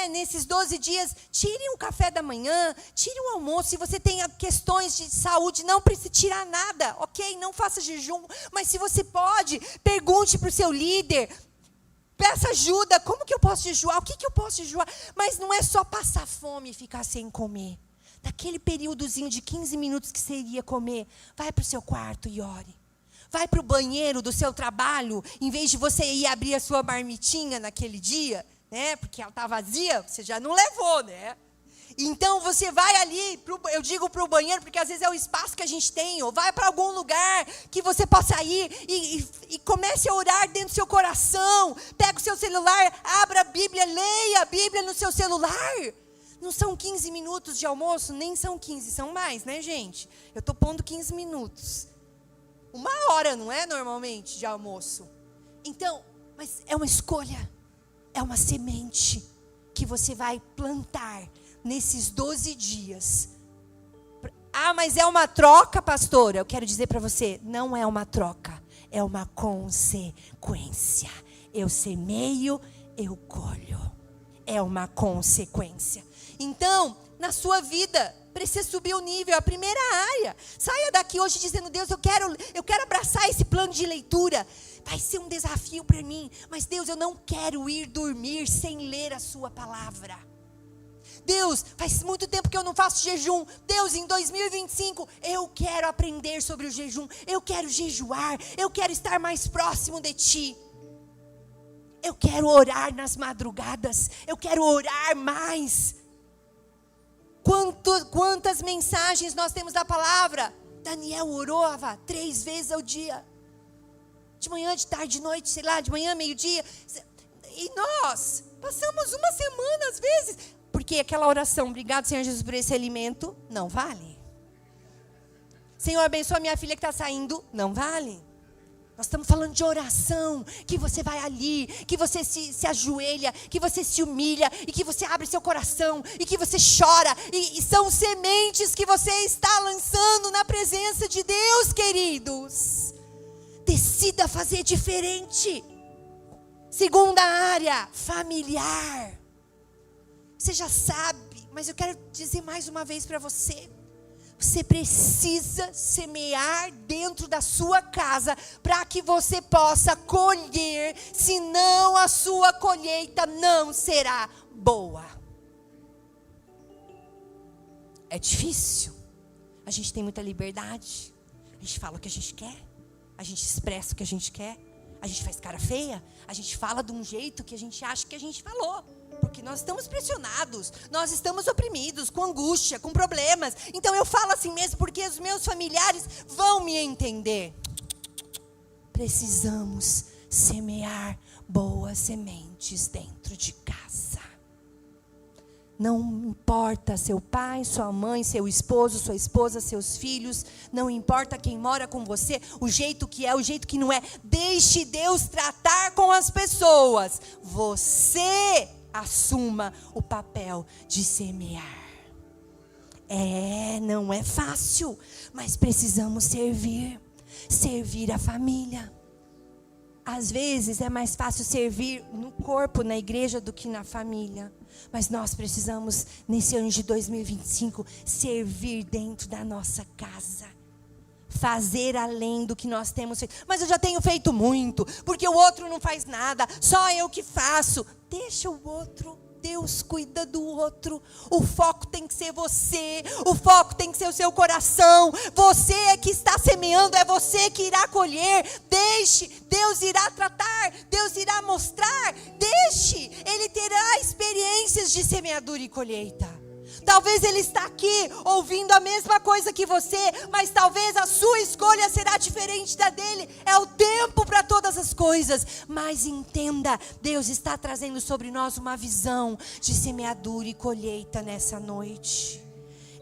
nesses 12 dias, tire um café da manhã, tire um almoço. Se você tem questões de saúde, não precisa tirar nada, ok? Não faça jejum, mas se você pode, pergunte para o seu líder, peça ajuda. Como que eu posso jejuar? O que eu posso jejuar? Mas não é só passar fome e ficar sem comer. Naquele períodozinho de 15 minutos que você iria comer, vai para o seu quarto e ore. Vai para o banheiro do seu trabalho, em vez de você ir abrir a sua marmitinha naquele dia, né? Porque ela está vazia, você já não levou, né? Então você vai ali, eu digo para o banheiro, porque às vezes é o espaço que a gente tem, ou vai para algum lugar que você possa ir e comece a orar dentro do seu coração. Pega o seu celular, abra a Bíblia, leia a Bíblia no seu celular. Não são 15 minutos de almoço, nem são 15, são mais, né, gente? Eu estou pondo 15 minutos. 1 hora, não é, normalmente, de almoço. Então, mas é uma escolha, é uma semente que você vai plantar nesses 12 dias. Ah, mas é uma troca, pastora? Eu quero dizer para você, não é uma troca, é uma consequência. Eu semeio, eu colho. É uma consequência. Então, na sua vida, precisa subir o nível, a primeira área. Saia daqui hoje dizendo, Deus, eu quero abraçar esse plano de leitura. Vai ser um desafio para mim. Mas Deus, eu não quero ir dormir sem ler a sua palavra. Deus, faz muito tempo que eu não faço jejum. Deus, em 2025, eu quero aprender sobre o jejum. Eu quero jejuar. Eu quero estar mais próximo de Ti. Eu quero orar nas madrugadas. Eu quero orar mais. Quantas mensagens nós temos da palavra? Daniel orava 3 vezes ao dia. De manhã, de tarde, de noite, sei lá, de manhã, meio-dia. E nós passamos uma semana às vezes. Porque aquela oração, obrigado Senhor Jesus por esse alimento, não vale. Senhor, abençoa minha filha que está saindo, não vale. Nós estamos falando de oração, que você vai ali, que você se ajoelha, que você se humilha, e que você abre seu coração, e que você chora, e são sementes que você está lançando na presença de Deus, queridos. Decida fazer diferente. Segunda área, familiar. Você já sabe, mas eu quero dizer mais uma vez para você. Você precisa semear dentro da sua casa para que você possa colher, senão a sua colheita não será boa. É difícil. A gente tem muita liberdade. A gente fala o que a gente quer. A gente expressa o que a gente quer. A gente faz cara feia. A gente fala de um jeito que a gente acha que a gente falou. Porque nós estamos pressionados, nós estamos oprimidos, com angústia, com problemas. Então eu falo assim mesmo porque os meus familiares vão me entender. Precisamos semear boas sementes dentro de casa. Não importa seu pai, sua mãe, seu esposo, sua esposa, seus filhos. Não importa quem mora com você, o jeito que é, o jeito que não é. Deixe Deus tratar com as pessoas. Você assuma o papel de semear. Não é fácil, mas precisamos servir a família. Às vezes é mais fácil servir no corpo, na igreja, do que na família. Mas nós precisamos, nesse ano de 2025, servir dentro da nossa casa. Fazer além do que nós temos feito. Mas eu já tenho feito muito, porque o outro não faz nada, só eu que faço. Deixa o outro, Deus cuida do outro. O foco tem que ser você, o foco tem que ser o seu coração. Você é que está semeando, é você que irá colher. Deixe, Deus irá tratar, Deus irá mostrar. Deixe, Ele terá experiências de semeadura e colheita. Talvez ele está aqui ouvindo a mesma coisa que você, mas talvez a sua escolha será diferente da dele. É o tempo para todas as coisas. Mas entenda, Deus está trazendo sobre nós uma visão de semeadura e colheita nessa noite.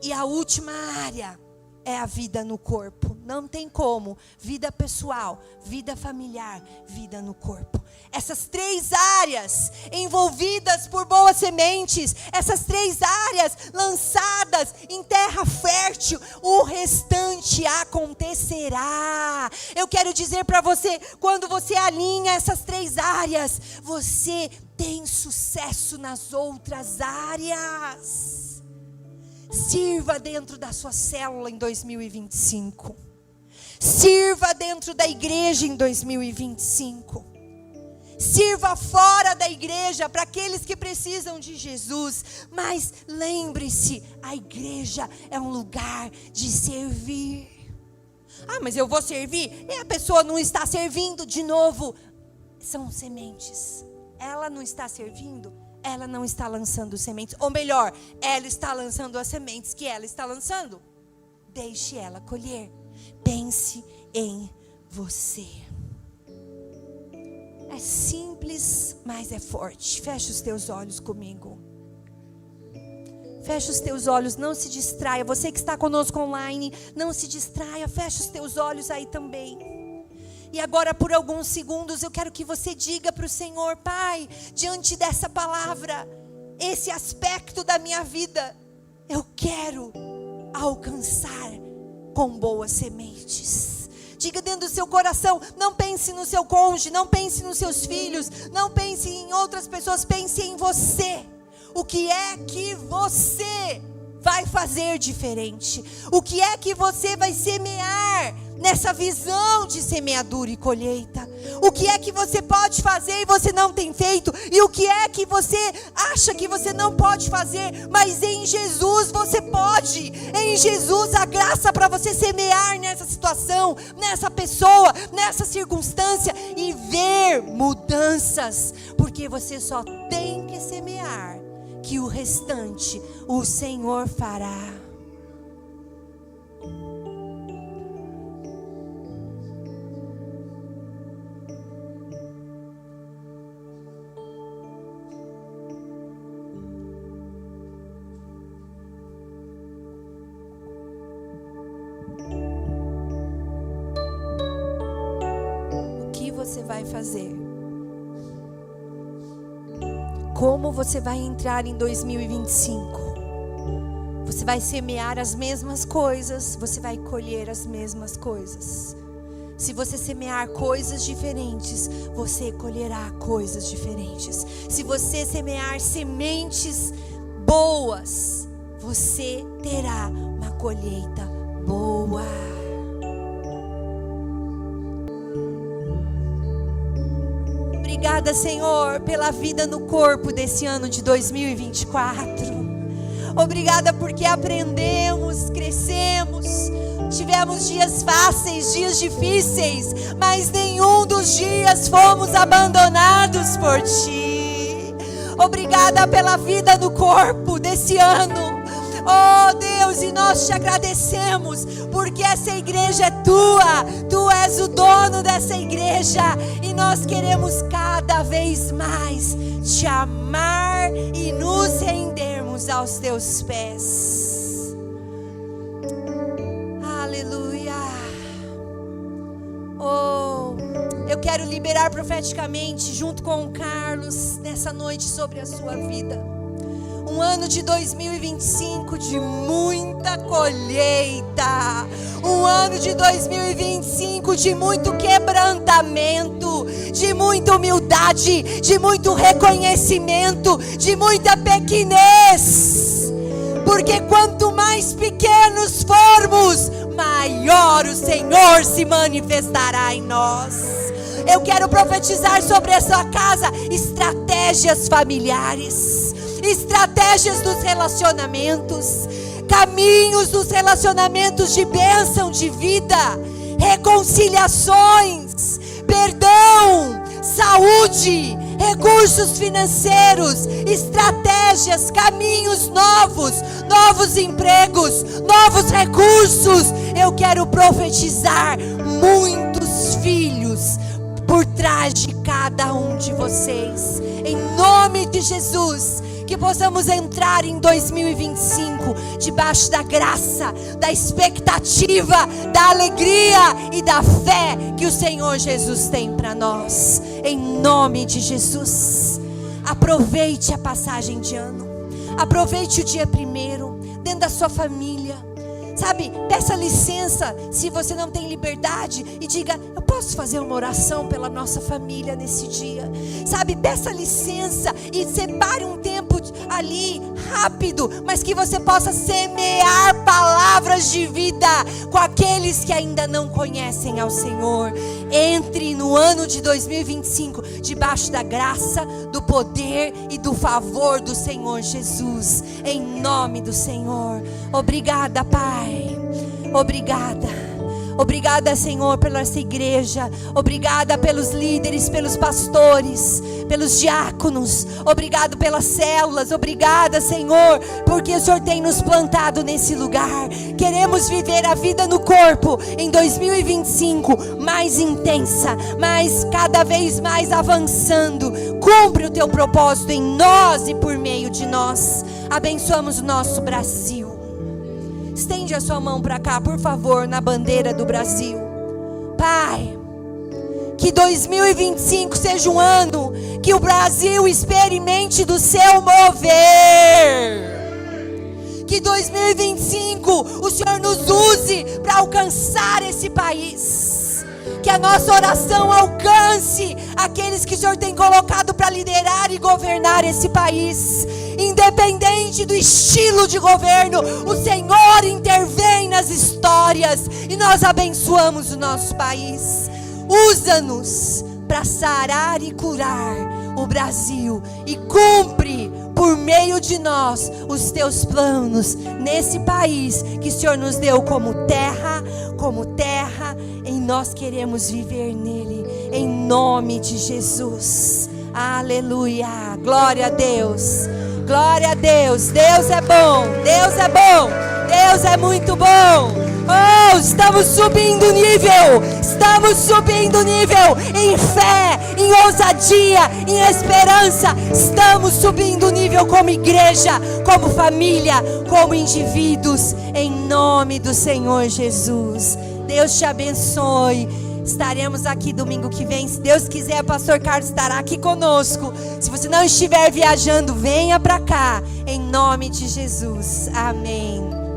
E a última área, é a vida no corpo. Não tem como. Vida pessoal, vida familiar, vida no corpo. Essas 3 áreas envolvidas por boas sementes, essas 3 áreas lançadas em terra fértil, o restante acontecerá. Eu quero dizer para você, quando você alinha essas 3 áreas, você tem sucesso nas outras áreas. Sirva dentro da sua célula em 2025. Sirva dentro da igreja em 2025. Sirva fora da igreja para aqueles que precisam de Jesus. Mas lembre-se, a igreja é um lugar de servir. Ah, mas eu vou servir? E a pessoa não está servindo de novo. São sementes. Ela não está servindo. Ela não está lançando sementes. Ou melhor, ela está lançando as sementes que ela está lançando. Deixe ela colher. Pense em você. É simples, mas é forte. Fecha os teus olhos comigo. Fecha os teus olhos, não se distraia. Você que está conosco online, não se distraia. Fecha os teus olhos aí também. E agora, por alguns segundos, eu quero que você diga para o Senhor: Pai, diante dessa palavra, esse aspecto da minha vida, eu quero alcançar com boas sementes. Diga dentro do seu coração, não pense no seu cônjuge, não pense nos seus filhos, não pense em outras pessoas, pense em você. O que é que você vai fazer diferente? O que é que você vai semear nessa visão de semeadura e colheita? O que é que você pode fazer e você não tem feito? E o que é que você acha que você não pode fazer? Mas em Jesus você pode. Em Jesus a graça para você semear nessa situação, nessa pessoa, nessa circunstância e ver mudanças. Porque você só tem que semear, que o restante o Senhor fará. O que você vai fazer? Como você vai entrar em 2025? Você vai semear as mesmas coisas, você vai colher as mesmas coisas. Se você semear coisas diferentes, você colherá coisas diferentes. Se você semear sementes boas, você terá uma colheita boa. Obrigada, Senhor, pela vida no corpo desse ano de 2024. Obrigada porque aprendemos, crescemos, tivemos dias fáceis, dias difíceis, mas nenhum dos dias fomos abandonados por Ti. Obrigada pela vida no corpo desse ano. Oh Deus, e nós te agradecemos, porque essa igreja é tua, Tu és o dono dessa igreja, e nós queremos cada vez mais Te amar e nos rendermos aos Teus pés. Aleluia. Oh, eu quero liberar profeticamente junto com o Carlos nessa noite sobre a sua vida. Um ano de 2025 de muita colheita. Um ano de 2025 de muito quebrantamento, de muita humildade, de muito reconhecimento, de muita pequenez. Porque quanto mais pequenos formos, maior o Senhor se manifestará em nós. Eu quero profetizar sobre essa casa estratégias familiares, estratégias dos relacionamentos, caminhos dos relacionamentos de bênção de vida, reconciliações, perdão, saúde, recursos financeiros, estratégias, caminhos novos, novos empregos, novos recursos. Eu quero profetizar muitos filhos por trás de cada um de vocês, em nome de Jesus. que possamos entrar em 2025 debaixo da graça, da expectativa, da alegria e da fé que o Senhor Jesus tem para nós, em nome de Jesus. Aproveite a passagem de ano, aproveite o dia 1º, dentro da sua família, sabe, peça licença se você não tem liberdade e diga: eu posso fazer uma oração pela nossa família nesse dia, sabe, peça licença e separe um tempo ali, rápido, mas que você possa semear palavras de vida com aqueles que ainda não conhecem ao Senhor. Entre no ano de 2025 debaixo da graça, do poder e do favor do Senhor Jesus, em nome do Senhor. Obrigada, Pai, obrigada, Senhor, pela essa igreja. Obrigada pelos líderes, pelos pastores, pelos diáconos. Obrigado pelas células. Obrigada, Senhor, porque o Senhor tem nos plantado nesse lugar. Queremos viver a vida no corpo em 2025 mais intensa, mais cada vez mais avançando. Cumpre o teu propósito em nós e por meio de nós. Abençoamos o nosso Brasil. Estende a sua mão para cá, por favor, na bandeira do Brasil. Pai, que 2025 seja um ano que o Brasil experimente do seu mover. Que 2025 o Senhor nos use para alcançar esse país. Que a nossa oração alcance aqueles que o Senhor tem colocado para liderar e governar esse país. Independente do estilo de governo, o Senhor intervém nas histórias e nós abençoamos o nosso país. Usa-nos para sarar e curar o Brasil e cumpre por meio de nós os teus planos nesse país que o Senhor nos deu como terra, e nós queremos viver nele, em nome de Jesus. Aleluia, glória a Deus. Glória a Deus, Deus é bom, Deus é bom, Deus é muito bom. Oh, estamos subindo nível em fé, em ousadia, em esperança. Estamos subindo nível como igreja, como família, como indivíduos, em nome do Senhor Jesus. Deus te abençoe. Estaremos aqui domingo que vem, se Deus quiser. Pastor Carlos estará aqui conosco. Se você não estiver viajando, venha para cá, em nome de Jesus. Amém.